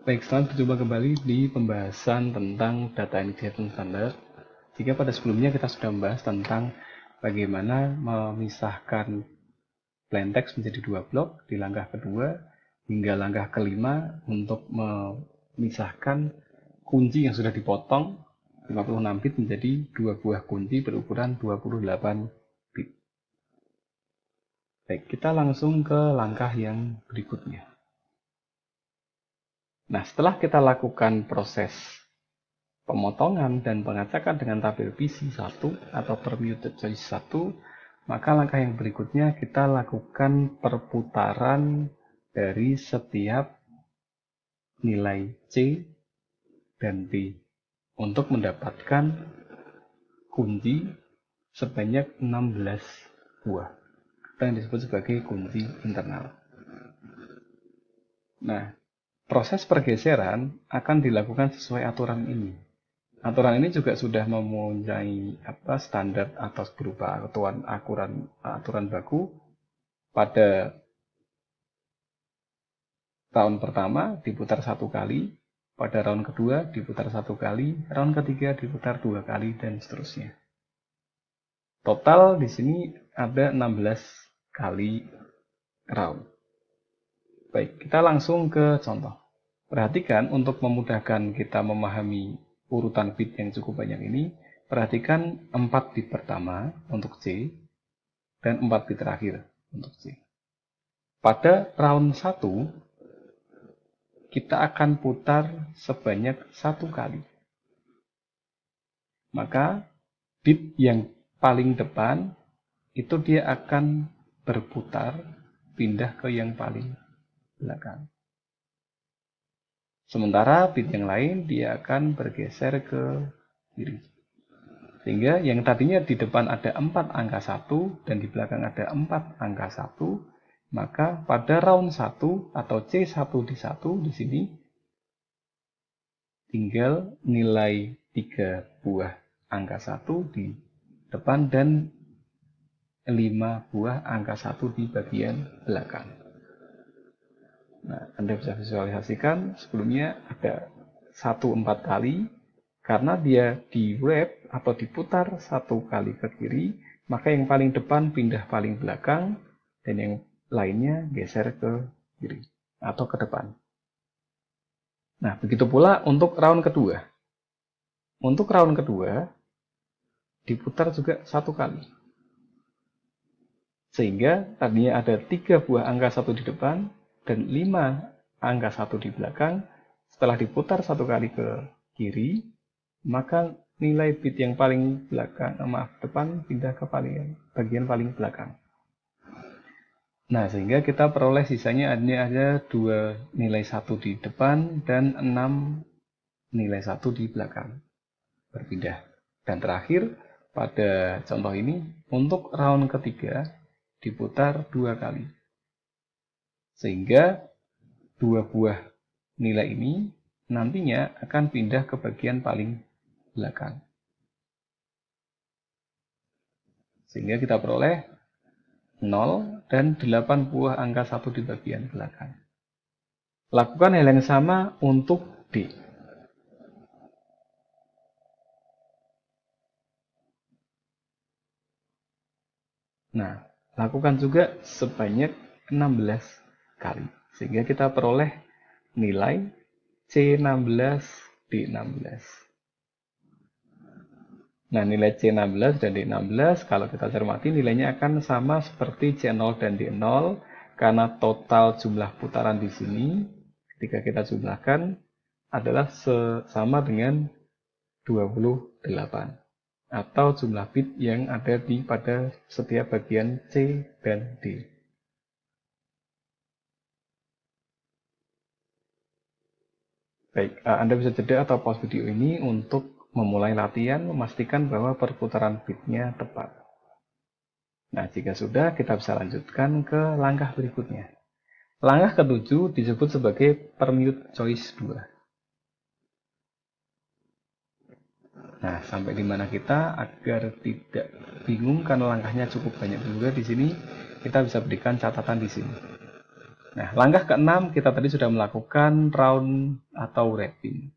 Baik, selamat berjumpa kembali di pembahasan tentang data initiation standard. Jika pada sebelumnya kita sudah membahas tentang bagaimana memisahkan plain text menjadi dua blok di langkah kedua hingga langkah kelima untuk memisahkan kunci yang sudah dipotong 56 bit menjadi dua buah kunci berukuran 28 bit. Baik, kita langsung ke langkah yang berikutnya. Nah, setelah kita lakukan proses pemotongan dan pengacakan dengan tabel PC1 atau permuted choice 1, maka langkah yang berikutnya kita lakukan perputaran dari setiap nilai C dan D untuk mendapatkan kunci sebanyak 16 buah yang disebut sebagai kunci internal. Nah, proses pergeseran akan dilakukan sesuai aturan ini. Aturan ini juga sudah mempunyai standar atau berupa aturan baku. Pada round pertama diputar 1 kali, pada round kedua diputar 1 kali, round ketiga diputar 2 kali, dan seterusnya. Total di sini ada 16 kali round. Baik, kita langsung ke contoh. Perhatikan untuk memudahkan kita memahami urutan bit yang cukup banyak ini, perhatikan 4 bit pertama untuk C dan 4 bit terakhir untuk C. Pada round 1, kita akan putar sebanyak 1 kali. Maka bit yang paling depan itu dia akan berputar pindah ke yang paling belakang. Sementara bit yang lain dia akan bergeser ke kiri. Sehingga yang tadinya di depan ada 4 angka 1 dan di belakang ada 4 angka 1, maka pada round 1 atau C1 di 1 di sini tinggal nilai 3 buah angka 1 di depan dan 5 buah angka 1 di bagian belakang. Nah, Anda bisa visualisasikan sebelumnya ada 1 4 kali, karena dia di wrap atau diputar 1 kali ke kiri, maka yang paling depan pindah paling belakang dan yang lainnya geser ke kiri atau ke depan. Nah, begitu pula untuk round kedua. Untuk round kedua diputar juga 1 kali. Sehingga tadinya ada 3 buah angka 1 di depan dan 5 angka 1 di belakang. Setelah diputar 1 kali ke kiri, maka nilai bit yang paling depan pindah ke bagian paling belakang. Nah, sehingga kita peroleh sisanya ada 2 nilai 1 di depan dan 6 nilai 1 di belakang berpindah. Dan terakhir, pada contoh ini, untuk round ketiga diputar 2 kali. Sehingga 2 buah nilai ini nantinya akan pindah ke bagian paling belakang. Sehingga kita peroleh 0 dan 8 buah angka 1 di bagian belakang. Lakukan hal yang sama untuk D. Nah, lakukan juga sebanyak 16 kali. Sehingga kita peroleh nilai C16, D16. Nah, nilai C16 dan D16 kalau kita cermati nilainya akan sama seperti C0 dan D0 karena total jumlah putaran di sini ketika kita jumlahkan adalah sama dengan 28 atau jumlah bit yang ada pada setiap bagian C dan D. Baik, Anda bisa jeda atau pause video ini untuk memulai latihan memastikan bahwa perputaran bitnya tepat. Nah, jika sudah, kita bisa lanjutkan ke langkah berikutnya. Langkah ke-7 disebut sebagai permute choice 2. Nah, sampai di mana kita agar tidak bingung karena langkahnya cukup banyak juga di sini, kita bisa berikan catatan di sini. Nah, langkah ke-6 kita tadi sudah melakukan round atau wrapping.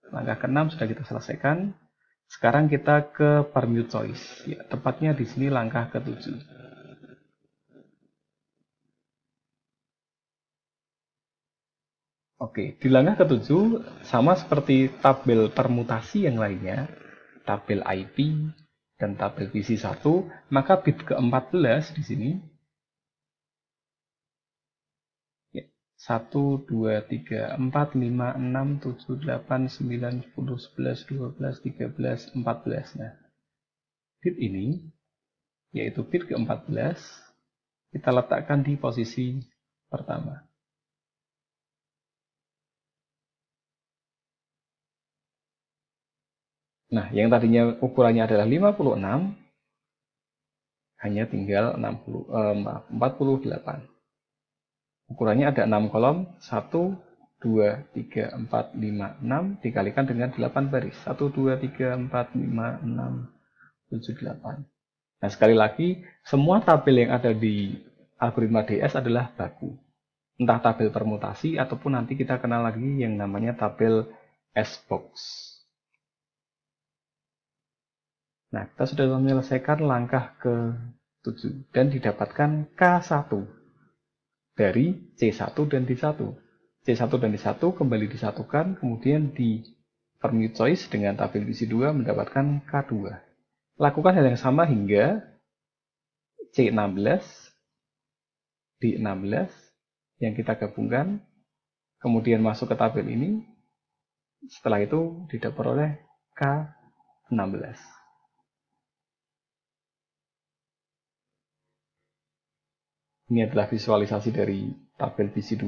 Langkah ke-6 sudah kita selesaikan. Sekarang kita ke permute choice. Ya, tepatnya di sini langkah ke-7. Oke, di langkah ke-7 sama seperti tabel permutasi yang lainnya, tabel IP dan tabel PC1, maka bit ke-14 di sini 1, 2, 3, 4, 5, 6, 7, 8, 9, 10, 11, 12, 13, 14. Nah, bit ini, yaitu bit ke-14, kita letakkan di posisi pertama. Nah, yang tadinya ukurannya adalah 56, hanya tinggal 48. Ukurannya ada 6 kolom, 1, 2, 3, 4, 5, 6, dikalikan dengan 8 baris. 1, 2, 3, 4, 5, 6, 7, 8. Nah, sekali lagi, semua tabel yang ada di algoritma DS adalah baku. Entah tabel permutasi, ataupun nanti kita kenal lagi yang namanya tabel S-box. Nah, kita sudah menyelesaikan langkah ke-7 dan didapatkan K1 dari C1 dan D1. C1 dan D1 kembali disatukan, kemudian di permute choice dengan tabel PC2 mendapatkan K2. Lakukan hal yang sama hingga C16, D16 yang kita gabungkan, kemudian masuk ke tabel ini, setelah itu diperoleh K16. Ini adalah visualisasi dari tabel PC2.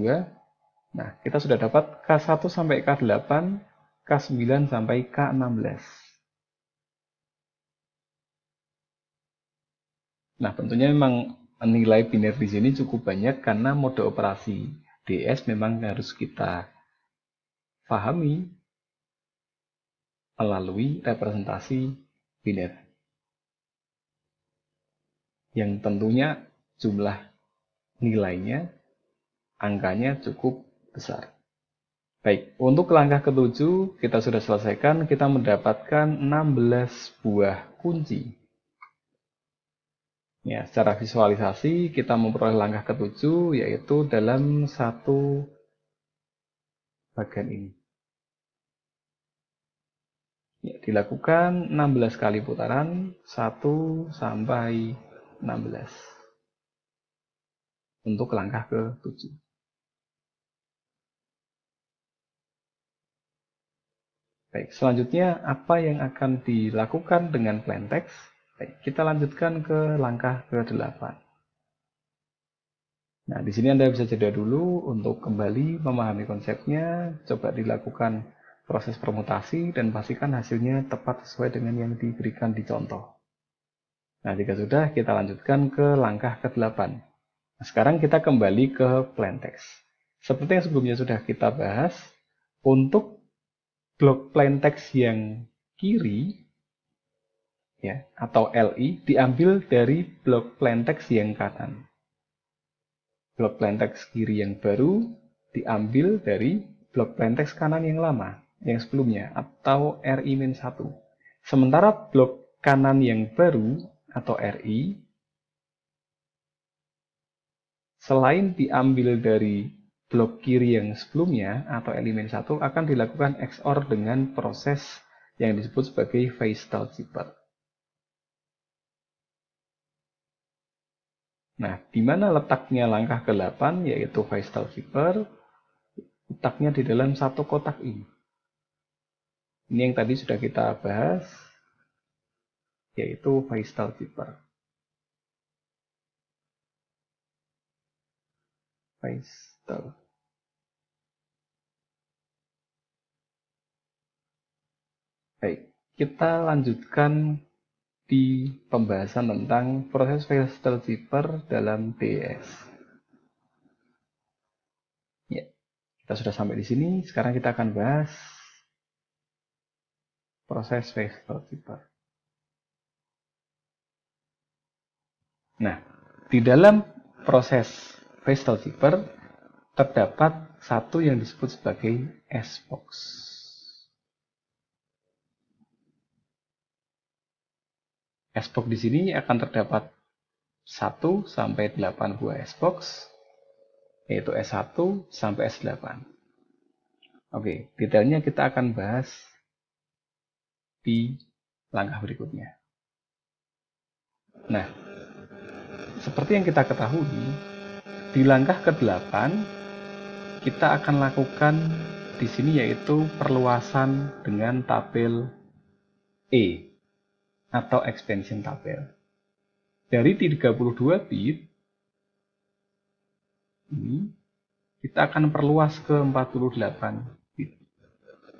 Nah, kita sudah dapat K1 sampai K8, K9 sampai K16. Nah, tentunya memang nilai biner di sini cukup banyak karena mode operasi DS memang harus kita pahami melalui representasi biner. Yang tentunya jumlah nilainya, angkanya cukup besar. Baik, untuk langkah ke-7 kita sudah selesaikan, kita mendapatkan 16 buah kunci. Ya, secara visualisasi kita memperoleh langkah ke-7 yaitu dalam satu bagian ini. Ya, dilakukan 16 kali putaran, 1 sampai 16. Untuk langkah ke-7. Baik, selanjutnya apa yang akan dilakukan dengan plaintext? Baik, kita lanjutkan ke langkah ke-8. Nah, di sini Anda bisa jeda dulu untuk kembali memahami konsepnya, coba dilakukan proses permutasi dan pastikan hasilnya tepat sesuai dengan yang diberikan di contoh. Nah, jika sudah, kita lanjutkan ke langkah ke-8. Nah, sekarang kita kembali ke plaintext. Seperti yang sebelumnya sudah kita bahas, untuk blok plaintext yang kiri ya atau LI diambil dari blok plaintext yang kanan. Blok plaintext kiri yang baru diambil dari blok plaintext kanan yang lama, yang sebelumnya atau RI-1. Sementara blok kanan yang baru atau RI selain diambil dari blok kiri yang sebelumnya atau elemen 1 akan dilakukan XOR dengan proses yang disebut sebagai Feistel Zipper. Nah, di mana letaknya langkah ke-8 yaitu Feistel Zipper? Letaknya di dalam satu kotak ini. Ini yang tadi sudah kita bahas yaitu Feistel Zipper. Feistel. Baik, kita lanjutkan di pembahasan tentang proses Feistel Zipper dalam DS. Ya, kita sudah sampai di sini. Sekarang kita akan bahas proses Feistel Zipper. Nah, di dalam proses Feistel Zipper terdapat satu yang disebut sebagai S-box. S-box di sini akan terdapat 1 sampai 8 buah S-box, yaitu S1 sampai S8. Oke, detailnya kita akan bahas di langkah berikutnya. Nah, seperti yang kita ketahui, di langkah ke-8 kita akan lakukan di sini yaitu perluasan dengan tabel E atau expansion tabel. Dari 32 bit ini kita akan perluas ke 48 bit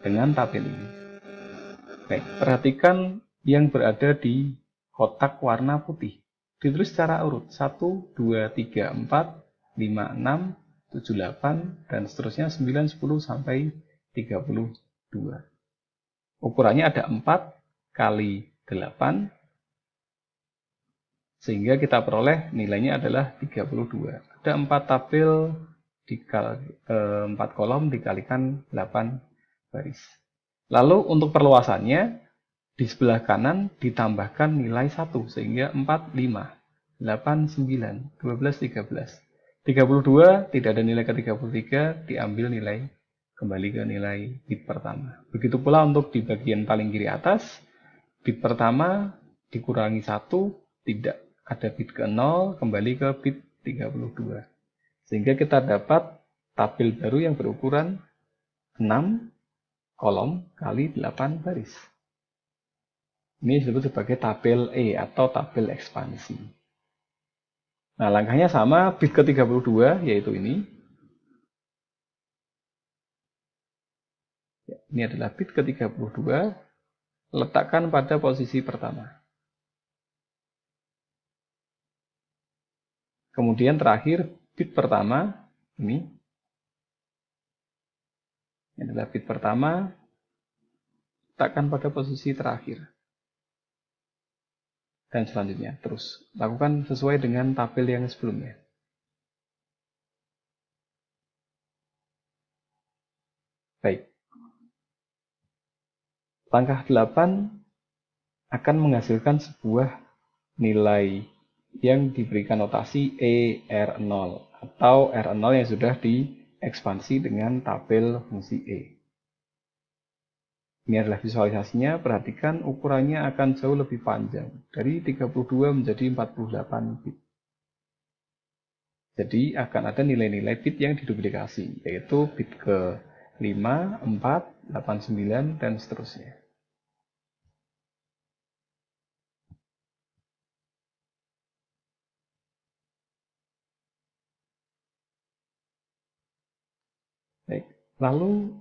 dengan tabel ini. Baik, perhatikan yang berada di kotak warna putih. Ditulis secara urut 1, 2, 3, 4, 5, 6, 7, 8, dan seterusnya 9, 10, sampai 32. Ukurannya ada 4 kali 8, sehingga kita peroleh nilainya adalah 32. Ada 4 tabel, 4 kolom dikalikan 8 baris. Lalu untuk perluasannya, di sebelah kanan ditambahkan nilai 1, sehingga 4, 5, 8, 9, 12, 13. 32 tidak ada nilai ke-33, diambil nilai kembali ke nilai bit pertama. Begitu pula untuk di bagian paling kiri atas, bit pertama dikurangi 1, tidak ada bit ke-0, kembali ke bit 32. Sehingga kita dapat tabel baru yang berukuran 6 kolom kali 8 baris. Ini disebut sebagai tabel E atau tabel ekspansi. Nah, langkahnya sama, bit ke-32 yaitu ini. Ini adalah bit ke-32, letakkan pada posisi pertama. Kemudian terakhir, bit pertama, ini adalah bit pertama, letakkan pada posisi terakhir. Dan selanjutnya, terus lakukan sesuai dengan tabel yang sebelumnya. Baik. Langkah 8 akan menghasilkan sebuah nilai yang diberikan notasi ER0 atau R0 yang sudah diekspansi dengan tabel fungsi E. Ini adalah visualisasinya, perhatikan ukurannya akan jauh lebih panjang, dari 32 menjadi 48 bit. Jadi akan ada nilai-nilai bit yang diduplikasi, yaitu bit ke 5, 4, 8, 9, dan seterusnya. Baik, lalu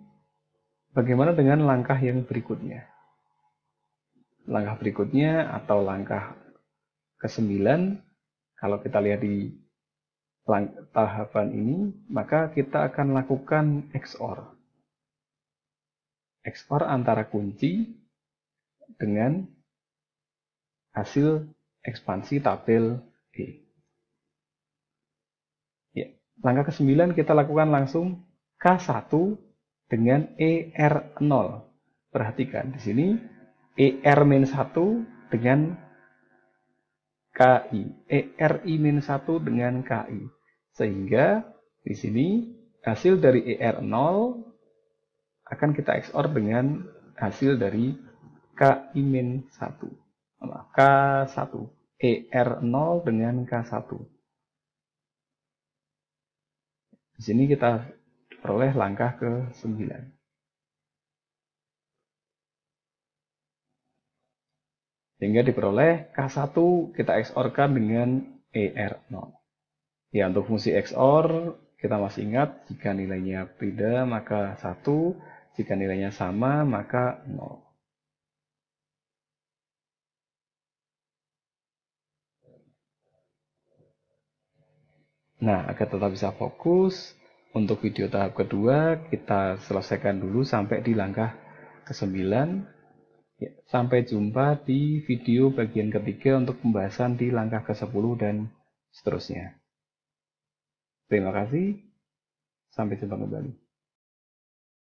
bagaimana dengan langkah yang berikutnya? Langkah berikutnya atau langkah ke-9, kalau kita lihat di tahapan ini, maka kita akan lakukan XOR. XOR antara kunci dengan hasil ekspansi tabel E. Ya, langkah ke-9 kita lakukan langsung K1 dengan ER0. Perhatikan di sini ER-1 dengan KI, ERI-1 dengan KI. Sehingga di sini hasil dari ER0 akan kita XOR dengan hasil dari KI-1. K1, ER0 dengan K1. Di sini kita peroleh langkah ke-9. Sehingga diperoleh K1 kita XOR-kan dengan ER0. Ya, untuk fungsi XOR kita masih ingat, jika nilainya beda maka 1, jika nilainya sama maka 0. Nah, agar tetap bisa fokus, untuk video tahap kedua kita selesaikan dulu sampai di langkah ke-9. Ya, sampai jumpa di video bagian ketiga untuk pembahasan di langkah ke-10 dan seterusnya. Terima kasih. Sampai jumpa kembali.